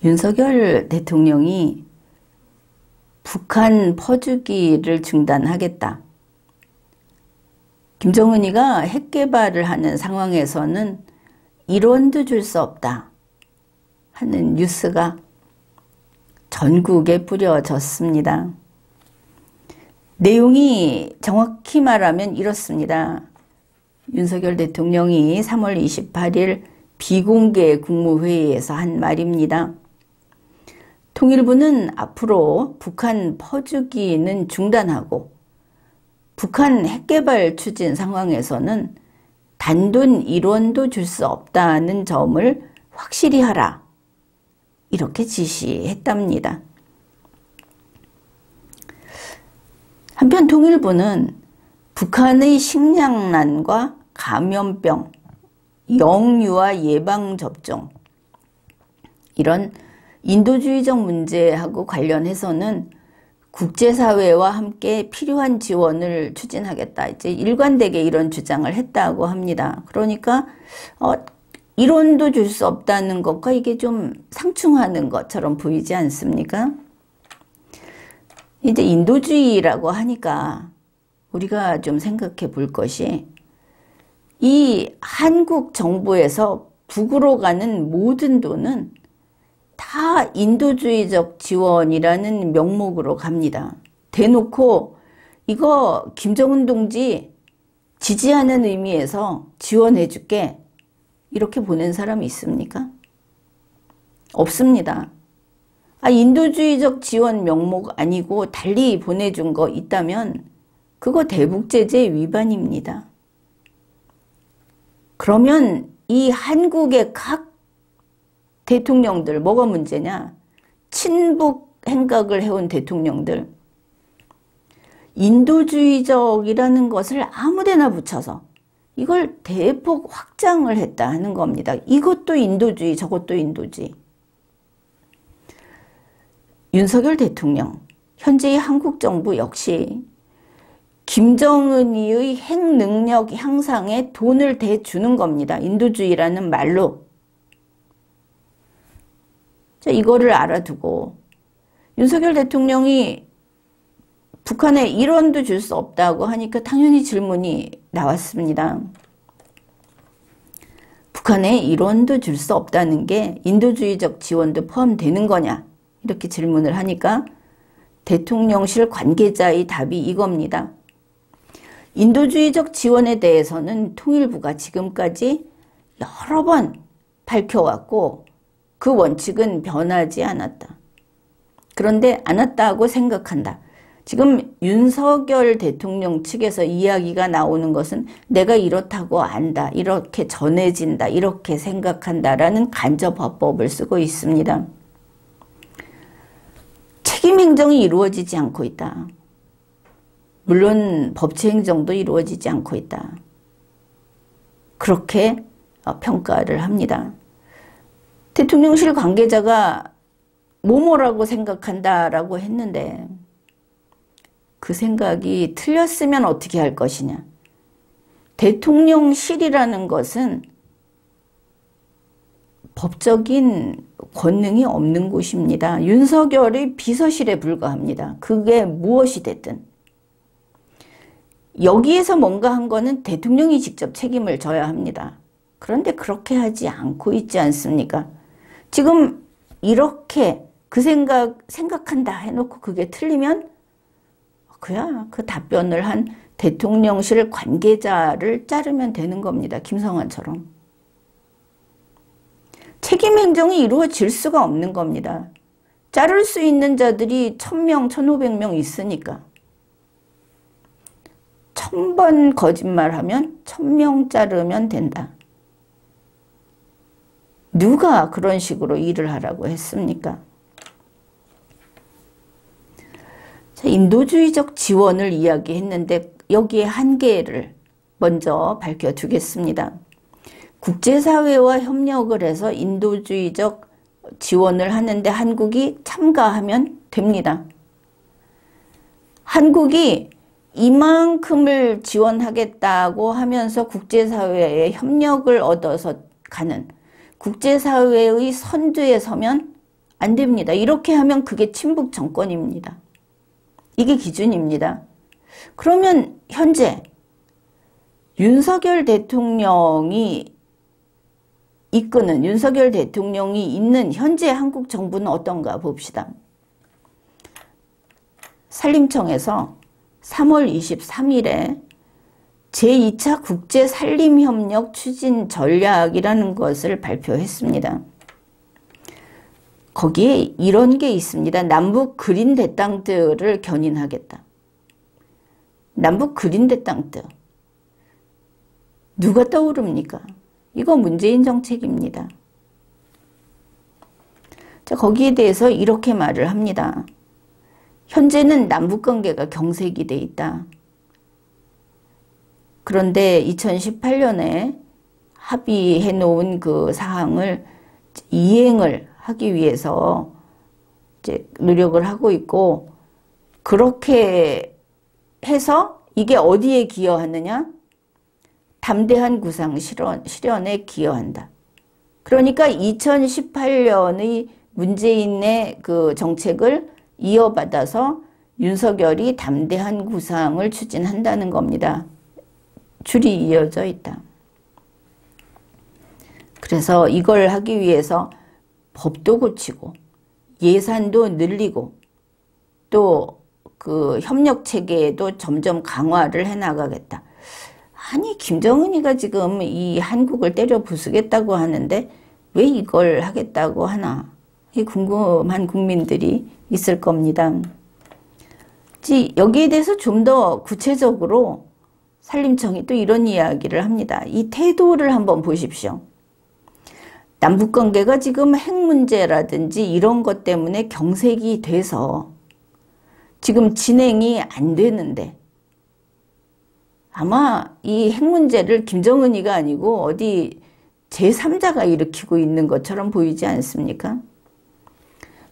윤석열 대통령이 북한 퍼주기를 중단하겠다. 김정은이가 핵 개발을 하는 상황에서는 1원도 줄 수 없다 하는 뉴스가 전국에 뿌려졌습니다. 내용이 정확히 말하면 이렇습니다. 윤석열 대통령이 3월 28일 비공개 국무회의에서 한 말입니다. 통일부는 앞으로 북한 퍼주기는 중단하고 북한 핵개발 추진 상황에서는 단돈 1원도 줄 수 없다는 점을 확실히 하라. 이렇게 지시했답니다. 한편 통일부는 북한의 식량난과 감염병, 영유아 예방접종 이런 인도주의적 문제하고 관련해서는 국제사회와 함께 필요한 지원을 추진하겠다. 이제 일관되게 이런 주장을 했다고 합니다. 그러니까 1원도 줄 수 없다는 것과 이게 좀 상충하는 것처럼 보이지 않습니까? 이제 인도주의라고 하니까 우리가 좀 생각해 볼 것이 이 한국 정부에서 북으로 가는 모든 돈은 다 인도주의적 지원이라는 명목으로 갑니다. 대놓고 이거 김정은 동지 지지하는 의미에서 지원해 줄게 이렇게 보낸 사람이 있습니까? 없습니다. 인도주의적 지원 명목 아니고 달리 보내준 거 있다면 그거 대북제재 위반입니다. 그러면 이 한국의 각 대통령들 뭐가 문제냐? 친북 행각을 해온 대통령들 인도주의적이라는 것을 아무데나 붙여서 이걸 대폭 확장을 했다 하는 겁니다. 이것도 인도주의, 저것도 인도주의. 윤석열 대통령, 현재의 한국 정부 역시 김정은이의 핵 능력 향상에 돈을 대주는 겁니다. 인도주의라는 말로. 자, 이거를 알아두고 윤석열 대통령이 북한에 1원도 줄 수 없다고 하니까 당연히 질문이 나왔습니다. 북한에 1원도 줄 수 없다는 게 인도주의적 지원도 포함되는 거냐? 이렇게 질문을 하니까 대통령실 관계자의 답이 이겁니다. 인도주의적 지원에 대해서는 통일부가 지금까지 여러 번 밝혀왔고 그 원칙은 변하지 않았다. 그런데 않았다고 생각한다. 지금 윤석열 대통령 측에서 이야기가 나오는 것은 내가 이렇다고 안다, 이렇게 전해진다, 이렇게 생각한다라는 간접화법을 쓰고 있습니다. 책임행정이 이루어지지 않고 있다. 물론 법치행정도 이루어지지 않고 있다. 그렇게 평가를 합니다. 대통령실 관계자가 뭐라고 생각한다라고 했는데 그 생각이 틀렸으면 어떻게 할 것이냐. 대통령실이라는 것은 법적인 권능이 없는 곳입니다. 윤석열의 비서실에 불과합니다. 그게 무엇이 됐든. 여기에서 뭔가 한 거는 대통령이 직접 책임을 져야 합니다. 그런데 그렇게 하지 않고 있지 않습니까? 지금 이렇게 그 생각한다 해놓고 그게 틀리면 그야 그 답변을 한 대통령실 관계자를 자르면 되는 겁니다. 김성환처럼. 책임행정이 이루어질 수가 없는 겁니다. 자를 수 있는 자들이 1000명, 1500명 있으니까. 1000번 거짓말하면 1000명 자르면 된다. 누가 그런 식으로 일을 하라고 했습니까? 자, 인도주의적 지원을 이야기했는데 여기에 한계를 먼저 밝혀두겠습니다. 국제사회와 협력을 해서 인도주의적 지원을 하는데 한국이 참가하면 됩니다. 한국이 이만큼을 지원하겠다고 하면서 국제사회에 협력을 얻어서 가는 국제사회의 선두에 서면 안 됩니다. 이렇게 하면 그게 친북 정권입니다. 이게 기준입니다. 그러면 현재 윤석열 대통령이 이끄는, 윤석열 대통령이 있는 현재 한국 정부는 어떤가 봅시다. 산림청에서 3월 23일에 제2차 국제산림협력 추진 전략이라는 것을 발표했습니다. 거기에 이런 게 있습니다. 남북 그린 대땅들을 견인하겠다. 남북 그린 대땅들. 누가 떠오릅니까? 이거 문재인 정책입니다. 자, 거기에 대해서 이렇게 말을 합니다. 현재는 남북관계가 경색이 돼 있다. 그런데 2018년에 합의해 놓은 그 사항을 이행을 하기 위해서 이제 노력을 하고 있고, 그렇게 해서 이게 어디에 기여하느냐? 담대한 구상 실현에 기여한다. 그러니까 2018년의 문재인의 그 정책을 이어받아서 윤석열이 담대한 구상을 추진한다는 겁니다. 줄이 이어져 있다. 그래서 이걸 하기 위해서 법도 고치고 예산도 늘리고 또 그 협력 체계도 점점 강화를 해 나가겠다. 아니, 김정은이가 지금 이 한국을 때려 부수겠다고 하는데 왜 이걸 하겠다고 하나? 이 궁금한 국민들이 있을 겁니다. 여기에 대해서 좀 더 구체적으로 산림청이 또 이런 이야기를 합니다. 이 태도를 한번 보십시오. 남북관계가 지금 핵 문제라든지 이런 것 때문에 경색이 돼서 지금 진행이 안 되는데, 아마 이 핵 문제를 김정은이가 아니고 어디 제3자가 일으키고 있는 것처럼 보이지 않습니까?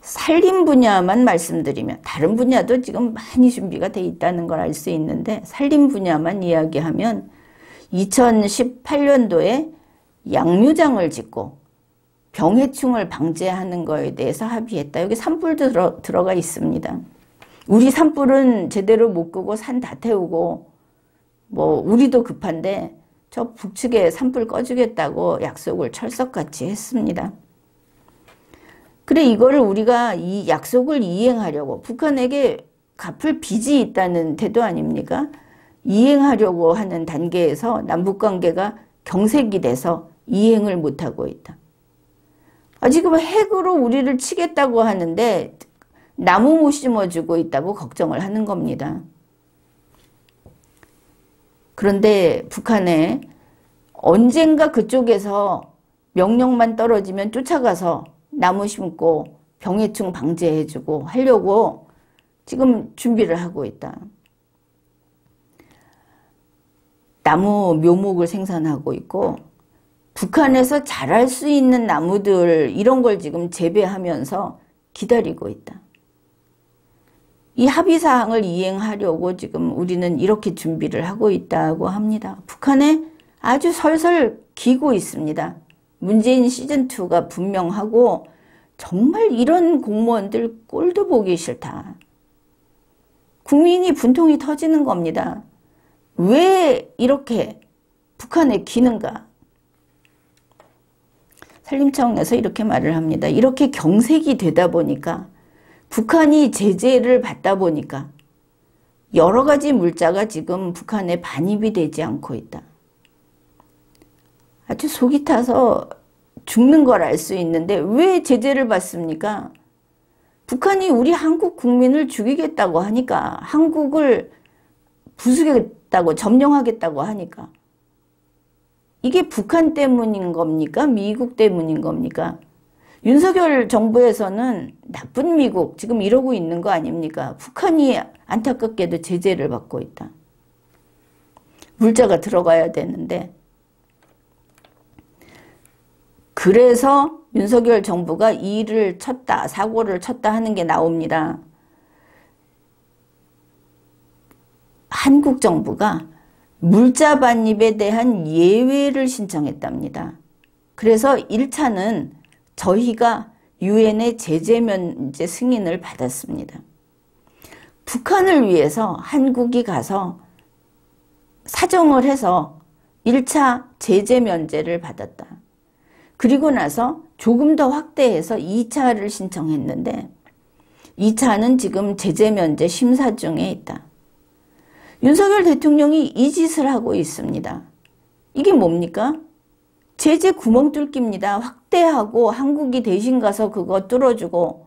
산림 분야만 말씀드리면, 다른 분야도 지금 많이 준비가 돼 있다는 걸 알 수 있는데, 산림 분야만 이야기하면 2018년도에 양묘장을 짓고 병해충을 방제하는 거에 대해서 합의했다. 여기 산불도 들어가 있습니다. 우리 산불은 제대로 못 끄고 산 다 태우고, 뭐 우리도 급한데 저 북측에 산불 꺼주겠다고 약속을 철석같이 했습니다. 그래, 이거를 우리가 이 약속을 이행하려고, 북한에게 갚을 빚이 있다는 태도 아닙니까? 이행하려고 하는 단계에서 남북관계가 경색이 돼서 이행을 못하고 있다. 지금 핵으로 우리를 치겠다고 하는데 나무 못 심어주고 있다고 걱정을 하는 겁니다. 그런데 북한에 언젠가 그쪽에서 명령만 떨어지면 쫓아가서 나무 심고 병해충 방제해주고 하려고 지금 준비를 하고 있다. 나무 묘목을 생산하고 있고, 북한에서 자랄 수 있는 나무들 이런 걸 지금 재배하면서 기다리고 있다. 이 합의사항을 이행하려고 지금 우리는 이렇게 준비를 하고 있다고 합니다. 북한에 아주 설설 기고 있습니다. 문재인 시즌2가 분명하고, 정말 이런 공무원들 꼴도 보기 싫다. 국민이 분통이 터지는 겁니다. 왜 이렇게 북한에 기는가? 산림청에서 이렇게 말을 합니다. 이렇게 경색이 되다 보니까, 북한이 제재를 받다 보니까 여러 가지 물자가 지금 북한에 반입이 되지 않고 있다. 아주 속이 타서 죽는 걸 알 수 있는데 왜 제재를 받습니까? 북한이 우리 한국 국민을 죽이겠다고 하니까, 한국을 부수겠다고, 점령하겠다고 하니까. 이게 북한 때문인 겁니까? 미국 때문인 겁니까? 윤석열 정부에서는 나쁜 미국 지금 이러고 있는 거 아닙니까? 북한이 안타깝게도 제재를 받고 있다. 물자가 들어가야 되는데. 그래서 윤석열 정부가 일을 쳤다, 사고를 쳤다 하는 게 나옵니다. 한국 정부가 물자 반입에 대한 예외를 신청했답니다. 그래서 1차는 저희가 유엔의 제재 면제 승인을 받았습니다. 북한을 위해서 한국이 가서 사정을 해서 1차 제재 면제를 받았다. 그리고 나서 조금 더 확대해서 2차를 신청했는데 2차는 지금 제재 면제 심사 중에 있다. 윤석열 대통령이 이 짓을 하고 있습니다. 이게 뭡니까? 제재 구멍 뚫기입니다. 확대하고 한국이 대신 가서 그거 뚫어주고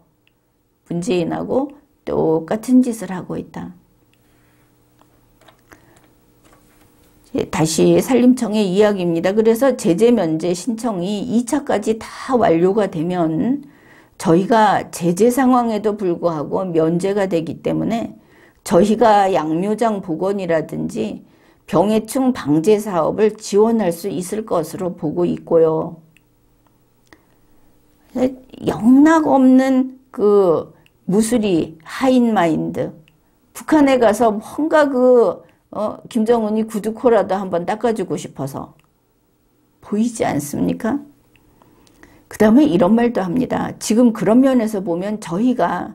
문재인하고 똑같은 짓을 하고 있다. 다시 산림청의 이야기입니다. 그래서 제재 면제 신청이 2차까지 다 완료가 되면 저희가 제재 상황에도 불구하고 면제가 되기 때문에 저희가 양묘장 복원이라든지 병해충 방제 사업을 지원할 수 있을 것으로 보고 있고요. 영락없는 그 무수리 하인마인드, 북한에 가서 뭔가 김정은이 구두코라도 한번 닦아주고 싶어서 보이지 않습니까? 그 다음에 이런 말도 합니다. 지금 그런 면에서 보면 저희가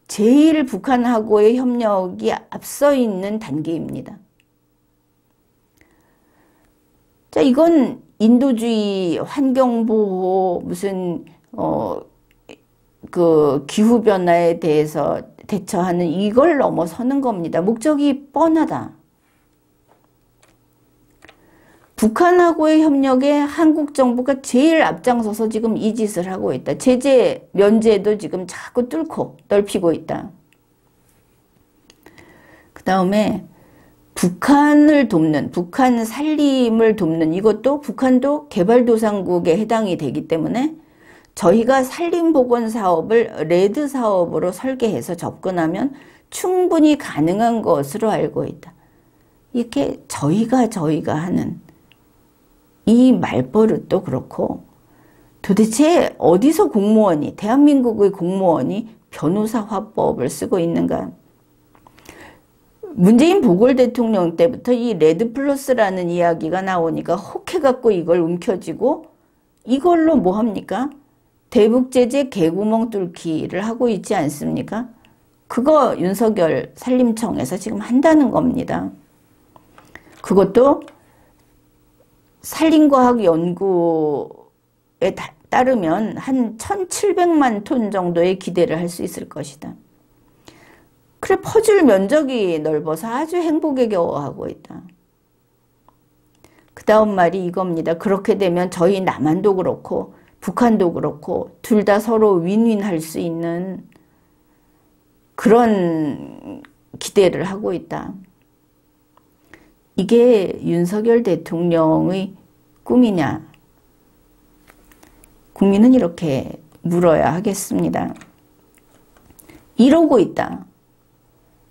제일 북한하고의 협력이 앞서 있는 단계입니다. 자, 이건 인도주의, 환경보호, 무슨 그 기후변화에 대해서 대처하는 이걸 넘어서는 겁니다. 목적이 뻔하다. 북한하고의 협력에 한국 정부가 제일 앞장서서 지금 이 짓을 하고 있다. 제재 면제도 지금 자꾸 뚫고 넓히고 있다. 그 다음에 북한을 돕는, 북한 살림을 돕는, 이것도 북한도 개발도상국에 해당이 되기 때문에 저희가 산림복원 사업을 레드 사업으로 설계해서 접근하면 충분히 가능한 것으로 알고 있다. 이렇게 저희가 하는 이 말버릇도 그렇고, 도대체 어디서 공무원이, 대한민국의 공무원이 변호사 화법을 쓰고 있는가? 문재인 보궐 대통령 때부터 이 레드 플러스라는 이야기가 나오니까 혹해갖고 이걸 움켜쥐고 이걸로 뭐 합니까? 대북제재 개구멍 뚫기를 하고 있지 않습니까? 그거 윤석열 산림청에서 지금 한다는 겁니다. 그것도 산림과학연구에 따르면 한 1,700만 톤 정도의 기대를 할 수 있을 것이다. 그래, 퍼줄 면적이 넓어서 아주 행복에 겨워하고 있다. 그 다음 말이 이겁니다. 그렇게 되면 저희 남한도 그렇고 북한도 그렇고 둘 다 서로 윈윈할 수 있는 그런 기대를 하고 있다. 이게 윤석열 대통령의 꿈이냐? 국민은 이렇게 물어야 하겠습니다. 이러고 있다.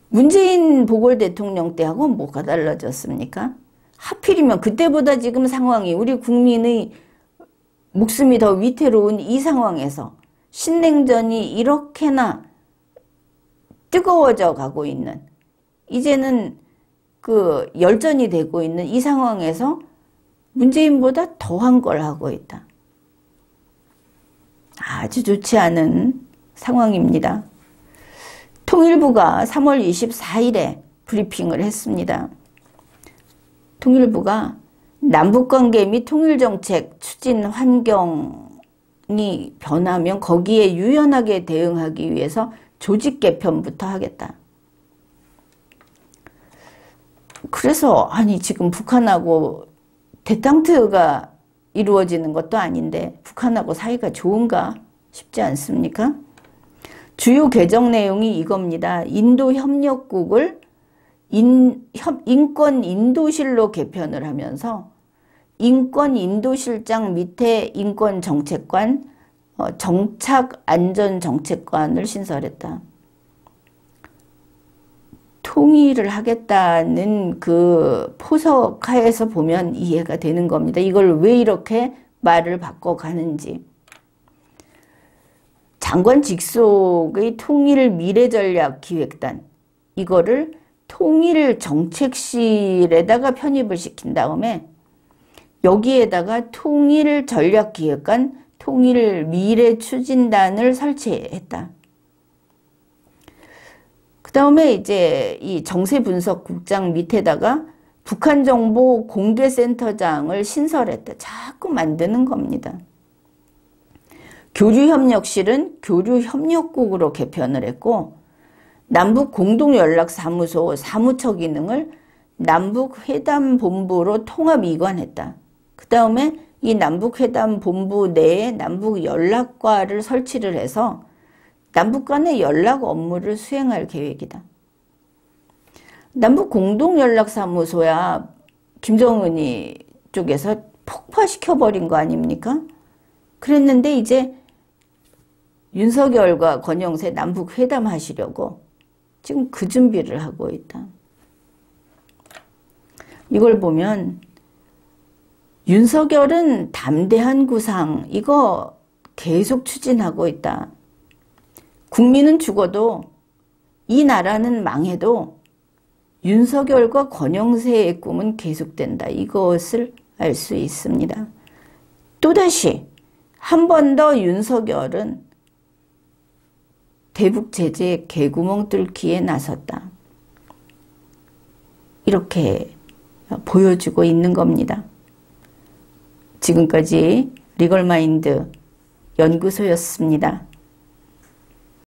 문재인 보궐 대통령 때하고 뭐가 달라졌습니까? 하필이면 그때보다 지금 상황이 우리 국민의 목숨이 더 위태로운 이 상황에서 신냉전이 이렇게나 뜨거워져 가고 있는, 이제는 그 열전이 되고 있는 이 상황에서 문재인보다 더한 걸 하고 있다. 아주 좋지 않은 상황입니다. 통일부가 3월 24일에 브리핑을 했습니다. 통일부가 남북관계 및 통일정책 추진 환경이 변하면 거기에 유연하게 대응하기 위해서 조직 개편부터 하겠다. 그래서 아니 지금 북한하고 대탕트가 이루어지는 것도 아닌데 북한하고 사이가 좋은가 싶지 않습니까? 주요 개정 내용이 이겁니다. 인도협력국을 인권인도실로 개편을 하면서 인권인도실장 밑에 인권정책관, 정착안전정책관을 신설했다. 통일을 하겠다는 그 포석하에서 보면 이해가 되는 겁니다. 이걸 왜 이렇게 말을 바꿔가는지. 장관 직속의 통일 미래전략기획단, 이거를 통일정책실에다가 편입을 시킨 다음에 여기에다가 통일전략기획관, 통일 미래 추진단을 설치했다. 그 다음에 이제 이 정세분석국장 밑에다가 북한정보 공개센터장을 신설했다. 자꾸 만드는 겁니다. 교류협력실은 교류협력국으로 개편을 했고 남북공동연락사무소 사무처 기능을 남북회담본부로 통합 이관했다. 그 다음에 이 남북회담본부 내에 남북연락과를 설치를 해서 남북 간의 연락 업무를 수행할 계획이다. 남북공동연락사무소야 김정은이 쪽에서 폭파시켜버린 거 아닙니까? 그랬는데 이제 윤석열과 권영세 남북회담 하시려고 지금 그 준비를 하고 있다. 이걸 보면 윤석열은 담대한 구상 이거 계속 추진하고 있다. 국민은 죽어도 이 나라는 망해도 윤석열과 권영세의 꿈은 계속된다. 이것을 알 수 있습니다. 또다시 한 번 더 윤석열은 대북 제재 개구멍 뚫기에 나섰다. 이렇게 보여주고 있는 겁니다. 지금까지 리걸마인드 연구소였습니다.